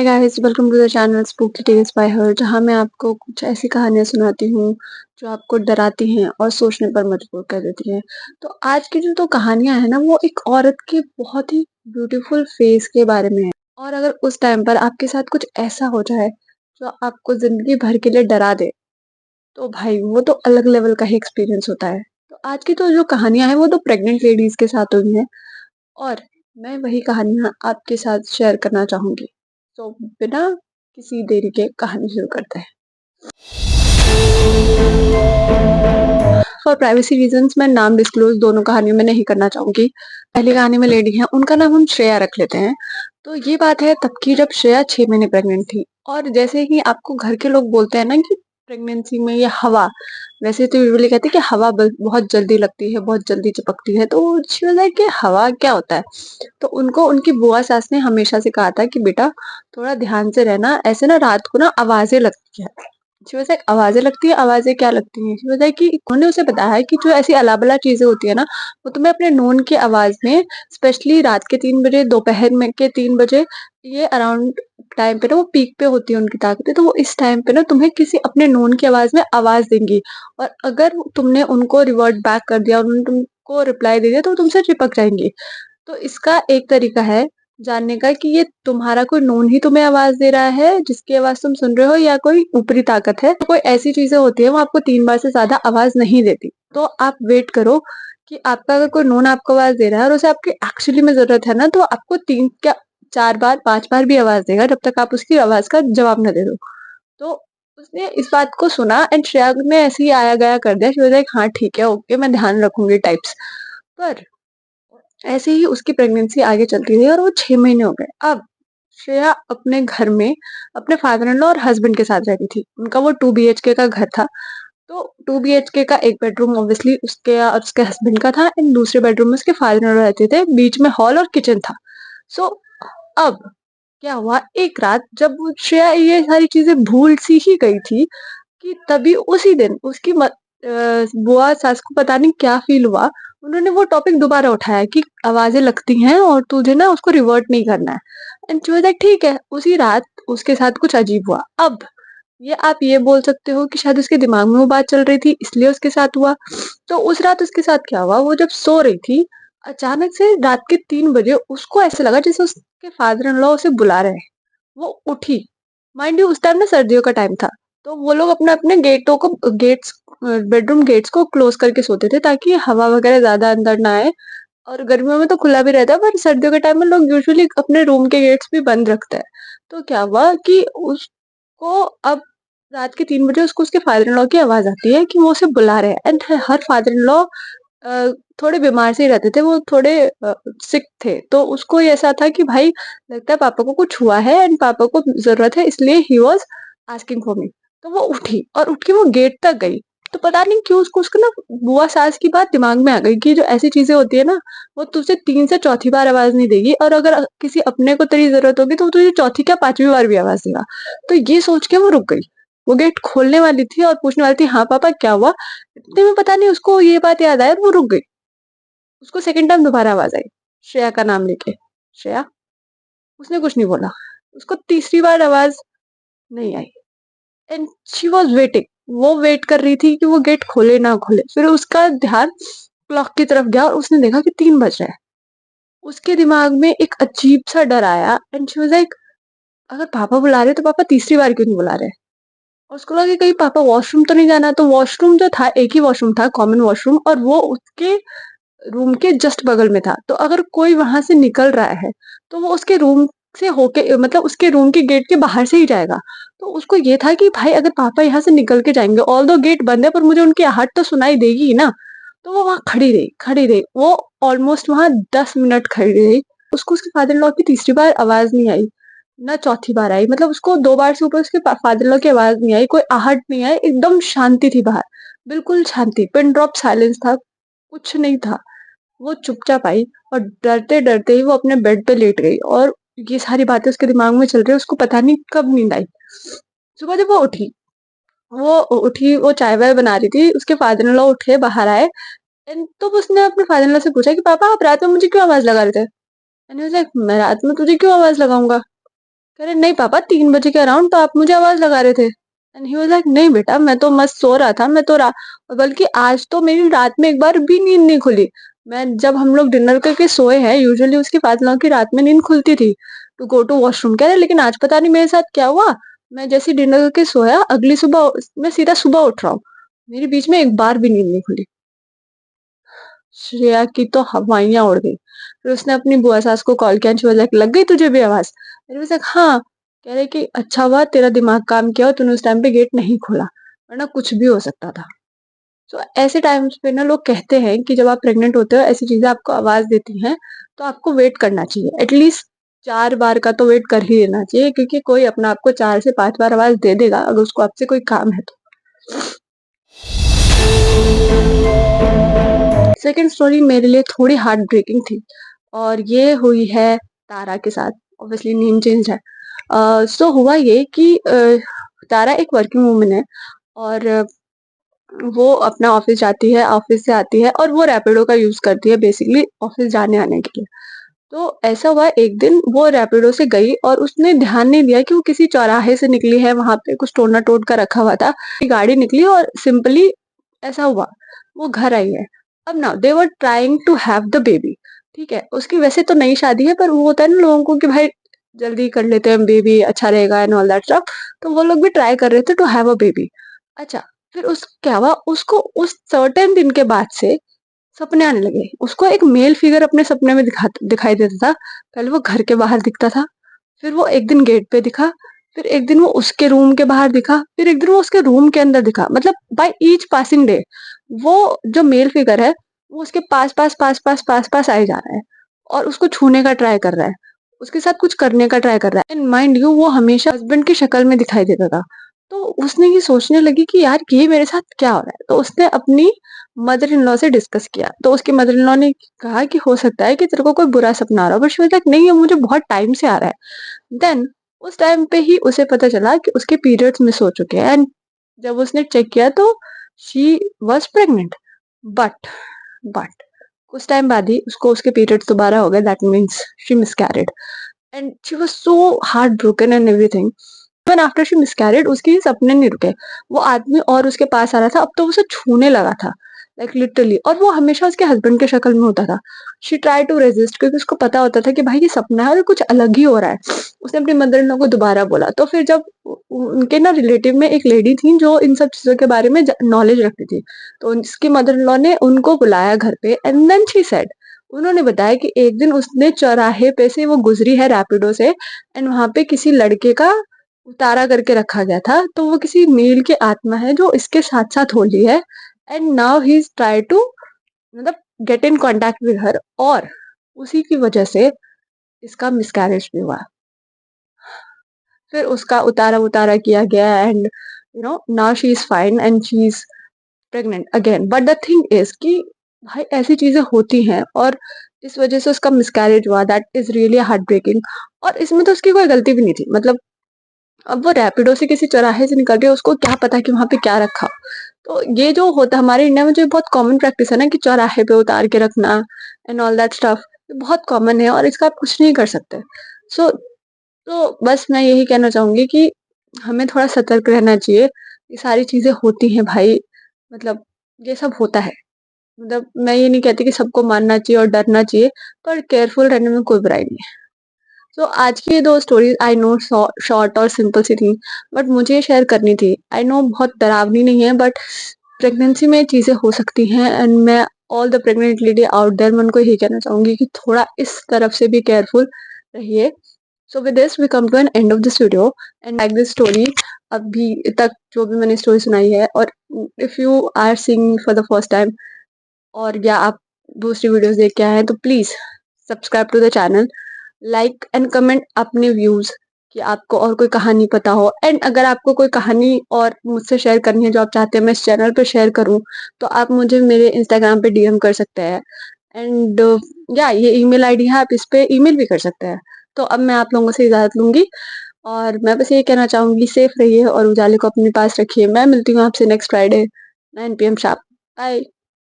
Hi guys, welcome to the channel spooky tales by her, जहां मैं आपको कुछ ऐसी कहानियां सुनाती हूँ जो आपको डराती हैं और सोचने पर मजबूर कर देती हैं। तो आज की जो कहानियां है ना, वो एक औरत के बहुत ही ब्यूटीफुल फेस के बारे में है। और अगर उस टाइम पर आपके साथ कुछ ऐसा हो जाए जो आपको जिंदगी भर के लिए डरा दे, तो भाई वो तो अलग लेवल का ही एक्सपीरियंस होता है। तो आज की तो जो कहानियां हैं वो तो प्रेग्नेंट लेडीज के साथ हुई हैं, और मैं वही कहानियाँ आपके साथ शेयर करना चाहूँगी। तो बिना किसी देरी के कहानी शुरू करते हैं। फॉर प्राइवेसी रीजंस मैं नाम डिस्क्लोज दोनों कहानियों में नहीं करना चाहूँगी। पहली कहानी में लेडी है, उनका नाम हम श्रेया रख लेते हैं। तो ये बात है तब की, जब श्रेया 6 महीने प्रेग्नेंट थी। और जैसे ही आपको घर के लोग बोलते हैं ना कि प्रेगनेंसी में ये हवा, वैसे तो यूजुअली कहते हैं कि हवा बहुत जल्दी लगती है, बहुत जल्दी चिपकती है। तो शी वाज लाइक कि हवा क्या होता है? तो उनको उनकी बुआ सास ने हमेशा से कहा था कि बेटा थोड़ा ध्यान से रहना, ऐसे ना रात को ना आवाजें लगती है। शी वाज लाइक आवाजें लगती है, आवाजें क्या लगती हैं? शी वाज लाइक कि उन्होंने उसे बताया कि जो ऐसी अलाबला चीजें होती है ना, वो तुम्हें अपने नोन की आवाज में, स्पेशली रात के 3 बजे, दोपहर में के 3 बजे, ये अराउंड टाइम पे ना वो पीक पे होती है उनकी ताकतें। तो वो इस टाइम पे ना तुम्हें किसी अपने नोन की आवाज में आवाज देंगी। और अगर तुमने उनको रिवर्ट बैक कर दिया, उन्होंने तुमको रिप्लाई दे दिया, तो वो तुमसे चिपक जाएंगी। तो इसका एक तरीका है जानने का कि ये तुम्हारा कोई नोन ही तुम्हें आवाज दे रहा है जिसकी आवाज तुम सुन रहे हो, या कोई ऊपरी ताकत है। तो कोई ऐसी चीजें होती है वो आपको 3 बार से ज्यादा आवाज नहीं देती। तो आप वेट करो कि आपका अगर कोई नोन आपको आवाज दे रहा है और उसे आपकी एक्चुअली में जरूरत है ना, तो आपको 3 क्या 4 बार 5 बार भी आवाज देगा, जब तक आप उसकी आवाज का जवाब न दे दो। तो उसने इस बात को सुना एंड श्रेया ने ऐसे ही आया गया कर दिया। शी वाज लाइक हाँ ठीक है, ओके, मैं ध्यान रखूंगी टाइप्स। पर ऐसे ही उसकी प्रेगनेंसी आगे चलती रही और वो 6 महीने हो गए। अब श्रेया अपने घर में अपने फादर इन लॉ और हस्बैंड के साथ रहती थी। उनका वो 2 BHK का घर था। तो 2 BHK का एक बेडरूम ऑब्वियसली उसके और उसके हस्बैंड का था, एंड दूसरे बेडरूम में उसके फादर इन लॉ रहते थे। बीच में हॉल और किचन था। सो अब क्या हुआ, एक रात जब वो श्रेया ये सारी चीजें भूल सी ही गई थी, कि तभी उसी दिन उसकी बुआ सास को पता नहीं क्या फील हुआ। उन्होंने वो टॉपिक दोबारा उठाया कि आवाजें लगती हैं और तुझे ना उसको रिवर्ट नहीं करना है। एंड शी वाज लाइक ठीक है। उसी रात उसके साथ कुछ अजीब हुआ। अब ये आप ये बोल सकते हो कि शायद उसके दिमाग में वो बात चल रही थी इसलिए उसके साथ हुआ। तो उस रात उसके साथ क्या हुआ, वो जब सो रही थी, अचानक से रात के 3 बजे उसको ऐसे लगा जैसे उसके फादर इन लॉ उसे बुला रहे हैं। वो उठी। माइंड यू उस टाइम ना सर्दियों का टाइम था। तो वो लोग अपने अपने गेट्स बेडरूम गेट्स को क्लोज करके सोते थे ताकि हवा वगैरह ज्यादा अंदर ना आए। और गर्मियों में तो खुला भी रहता है, पर सर्दियों के टाइम में लोग यूजुअली अपने रूम के गेट्स भी बंद रखते हैं। तो क्या हुआ कि उसको अब रात के 3 बजे उसको उसके फादर इन लॉ की आवाज आती है कि वो उसे बुला रहे हैं। And her father in law थोड़े बीमार से ही रहते थे, वो थोड़े सिक थे। तो उसको ये ऐसा था कि भाई लगता है पापा को कुछ हुआ है एंड पापा को जरूरत है, इसलिए he was asking for me. तो वो उठी और उठ के वो गेट तक गई। तो पता नहीं क्यों उसको उसको ना बुआ सास की बात दिमाग में आ गई कि जो ऐसी चीजें होती है ना, वो तुझे 3 से चौथी बार आवाज नहीं देगी, और अगर किसी अपने को तेरी जरूरत होगी तो वो तुझे चौथी क्या 5वीं बार भी आवाज देगा। तो ये सोच के वो रुक गई। वो गेट खोलने वाली थी और पूछने वाली थी हाँ पापा क्या हुआ। इतने में पता नहीं उसको ये बात याद आई और वो रुक गई। उसको सेकंड टाइम दोबारा आवाज आई, श्रेया का नाम लेके, श्रेया। उसने कुछ नहीं बोला। उसको तीसरी बार आवाज नहीं आई। And she was waiting. वो वेट कर रही थी कि वो गेट खोले ना खोले। फिर उसका ध्यान क्लॉक की तरफ गया और उसने देखा कि 3 बज रहे हैं। उसके दिमाग में एक अजीब सा डर आया एंड शी वाज लाइक अगर पापा बुला रहे तो पापा तीसरी बार क्यों नहीं बुला रहे। और उसको लगा कि कहीं पापा वॉशरूम तो नहीं जाना। तो वॉशरूम जो था, एक ही वॉशरूम था, कॉमन वॉशरूम, और वो उसके रूम के जस्ट बगल में था। तो अगर कोई वहां से निकल रहा है तो वो उसके रूम से होके, मतलब उसके रूम के गेट के बाहर से ही जाएगा। तो उसको ये था कि भाई अगर पापा यहाँ से निकल के जाएंगे, ऑल दो गेट बंद है, पर मुझे उनकी आहट तो सुनाई देगी ही ना। तो वो वहां खड़ी रही वो ऑलमोस्ट वहां 10 मिनट खड़ी रही। उसको उसके फादर लॉ की तीसरी बार आवाज नहीं आई, ना चौथी बार आई। मतलब उसको 2 बार से ऊपर उसके फादर लॉ की आवाज नहीं आई, कोई आहट नहीं आई, एकदम शांति थी बाहर। बिल्कुल शांति, पिन ड्रॉप साइलेंस था, कुछ नहीं था। वो चुपचाप आई और डरते डरते ही वो अपने बेड पे लेट गई। और ये सारी बातें उसके दिमाग में चल रही है, उसको पता नहीं कब नींद आई। सुबह जब वो उठी वो चाय वाय बना रही थी, उसके फादर इन लॉ उठे बाहर आए। एंड तो उसने अपने फादर इन लॉ से पूछा कि पापा आप रात में मुझे क्यों आवाज लगा रहे थे। एंड ही वाज लाइक मैं रात में तुझे क्यों आवाज लगाऊंगा। कह रहे नहीं पापा 3 बजे के अराउंड तो आप मुझे आवाज़ लगा रहे थे। एंड ही वाज़ लाइक नहीं बेटा मैं तो मस्त सो रहा था, मैं तो और बल्कि आज तो मेरी रात में एक बार भी नींद नहीं खुली। मैं जब हम लोग डिनर करके सोए हैं यूजुअली उसकी फातिमा की रात में नींद खुलती थी टू गो टू वॉशरूम। कह रहे लेकिन आज पता नहीं मेरे साथ क्या हुआ, मैं जैसे ही डिनर करके सोया अगली सुबह मैं सीधा सुबह उठ रहा हूँ। मेरी बीच में एक बार भी नींद नहीं खुली। श्रेया की तो हवाइयाँ उड़ गई। फिर उसने अपनी बुआ सास को कॉल किया, शी वाज़ लाइक लग गई तुझे भी आवाज़? मैंने वाज़ लाइक हाँ। कह रहे कि अच्छा हुआ तेरा दिमाग काम किया और तूने उस टाइम पे गेट नहीं खोला, वरना कुछ भी हो सकता था। तो ऐसे टाइम्स पे ना लोग कहते हैं कि जब आप प्रेग्नेंट होते हो ऐसी चीज़ें आपको आवाज़ देती हैं, तो आपको वेट करना चाहिए। एटलीस्ट 4 बार का तो वेट कर ही लेना चाहिए क्योंकि कोई अपना आपको 4 से 5 बार आवाज़ दे देगा अगर उसको आपसे कोई काम है तो। सेकंड स्टोरी मेरे लिए थोड़ी हार्ट ब्रेकिंग थी और ये हुई है तारा के साथ। ऑब्वियसली नेम चेंज है। सो हुआ ये कि तारा एक वर्किंग वूमन है और वो अपना ऑफिस जाती है, ऑफिस से आती है और वो रैपिडो का यूज़ करती है बेसिकली ऑफिस जाने-आने के लिए। तो ऐसा हुआ एक दिन वो रैपिडो से गई और उसने ध्यान नहीं दिया कि वो किसी चौराहे से निकली है, वहाँ पे कुछ टोना-टोट का रखा हुआ था। गाड़ी निकली और सिंपली ऐसा हुआ, वो घर आई है। अब now they were trying to have the baby, ठीक है? उसकी वैसे तो नई शादी है पर वो होता है ना लोगों को कि भाई जल्दी कर लेते हैं बेबी अच्छा रहेगा एंड ऑल दैट स्टफ। तो वो लोग भी ट्राई कर रहे थे टू हैव अ बेबी। अच्छा, फिर उस क्या हुआ उसको उस सर्टेन दिन के बाद से सपने आने लगे। उसको एक मेल फिगर अपने सपने में दिखाई देता था। पहले वो घर के बाहर दिखता था, फिर वो एक दिन गेट पे दिखा, फिर एक दिन वो उसके रूम के बाहर दिखा, फिर एक दिन वो उसके रूम के अंदर दिखा। मतलब बाय ईच पासिंग डे वो जो मेल फिगर है, वो उसके पास-पास आए जा रहा है और उसको छूने का ट्राई कर रहा है। उसके साथ कुछ करने का ट्राई कर रहा है एंड माइंड यू वो हमेशा हस्बैंड की शक्ल में दिखाई देता था। तो उसने ये सोचने लगी कि यार ये मेरे साथ क्या हो रहा है? तो उसने अपनी मदर इन लॉ से डिस्कस किया। तो उसकी मदर इन लॉ ने कहा कि हो सकता है कि तेरे को कोई बुरा सपना आ रहा हो। बट शी वाज़ लाइक नहीं, ये मुझे बहुत टाइम से आ रहा है। देन उस टाइम पे ही उसे पता चला कि उसके पीरियड्स मिस हो चुके हैं एंड जब उसने चेक किया तो she was pregnant. But but कुछ टाइम बाद ही उसको उसके पीरियड्स दोबारा हो गए, that means she miscarried and she was so heart broken and everything. Even after she miscarried उसके सपने नहीं रुके। वो आदमी और उसके पास आ रहा था, अब तो उसे छूने लगा था, लाइक लिटरली। और वो हमेशा उसके हस्बैंड के शक्ल में होता था। शी ट्राई टू रेजिस्ट क्योंकि उसको पता होता था कि भाई ये सपना है और कुछ अलग ही हो रहा है। उसने अपनी मदर इन लॉ को दोबारा बोला। तो फिर जब उनके ना रिलेटिव में एक लेडी थी जो इन सब चीजों के बारे में नॉलेज रखती थी, तो उसकी मदर इन लॉ ने उनको बुलाया घर पे एंड देन शी सेड, उन्होंने बताया कि एक दिन उसने चौराहे पे से वो गुजरी है रैपिडो से एंड वहां पे किसी लड़के का उतारा करके रखा गया था। तो वो किसी मेल की आत्मा है जो इसके साथ-साथ होली है and now he is try to मतलब get in contact with her और उसी की वजह से इसका मिसकैरेज भी हुआ। फिर उसका उतारा-वुतारा किया गया and now she is fine and she is pregnant again. But the thing is कि भाई ऐसी चीज़ें होती हैं और इस वजह से उसका मिसकैरेज हुआ, that is really heartbreaking. और इसमें तो उसकी कोई गलती भी नहीं थी। मतलब अब वो रैपिडो से किसी चौराहे से निकल रही है, उसको क्या पता कि वहाँ पे क्या रखा हो। तो ये जो होता है हमारे इंडिया में जो बहुत कॉमन प्रैक्टिस है ना कि चौराहे पे उतार के रखना एंड ऑल दैट स्टफ, ये बहुत कॉमन है और इसका आप कुछ नहीं कर सकते। सो तो बस मैं यही कहना चाहूँगी कि हमें थोड़ा सतर्क रहना चाहिए। ये सारी चीज़ें होती हैं भाई, मतलब ये सब होता है। मतलब मैं ये नहीं कहती कि सबको मानना चाहिए और डरना चाहिए, पर केयरफुल रहने में कोई बुराई नहीं है। तो आज की ये 2 स्टोरीज़ आई नो शॉर्ट और सिंपल सी थी, बट मुझे ये शेयर करनी थी। आई नो बहुत डरावनी नहीं है बट प्रेगनेंसी में चीज़ें हो सकती हैं एंड मैं all the pregnant lady out there मैं उनको यही कहना चाहूँगी कि थोड़ा इस तरफ से भी केयरफुल रहिए। So with this we come to an end of this video and like this story. अभी तक जो भी मैंने स्टोरी सुनाई है और if you are seeing for the first time और या आप दूसरी वीडियोज़ देख के आए हैं तो please subscribe to the channel, like and comment अपने व्यूज कि आपको और कोई कहानी पता हो एंड अगर आपको कोई कहानी और मुझसे शेयर करनी है जो आप चाहते हैं मैं इस चैनल पे शेयर करूं तो आप मुझे मेरे इंस्टाग्राम पे डीएम कर सकते हैं एंड या ये ईमेल आईडी है, आप इस पे ईमेल भी कर सकते हैं। तो अब मैं आप लोगों से इजाजत लूंगी और मैं बस ये कहना चाहूंगी सेफ रहिए और उजाले को अपने पास रखिए। मैं मिलती हूँ आपसे next Friday 9 PM sharp. Bye.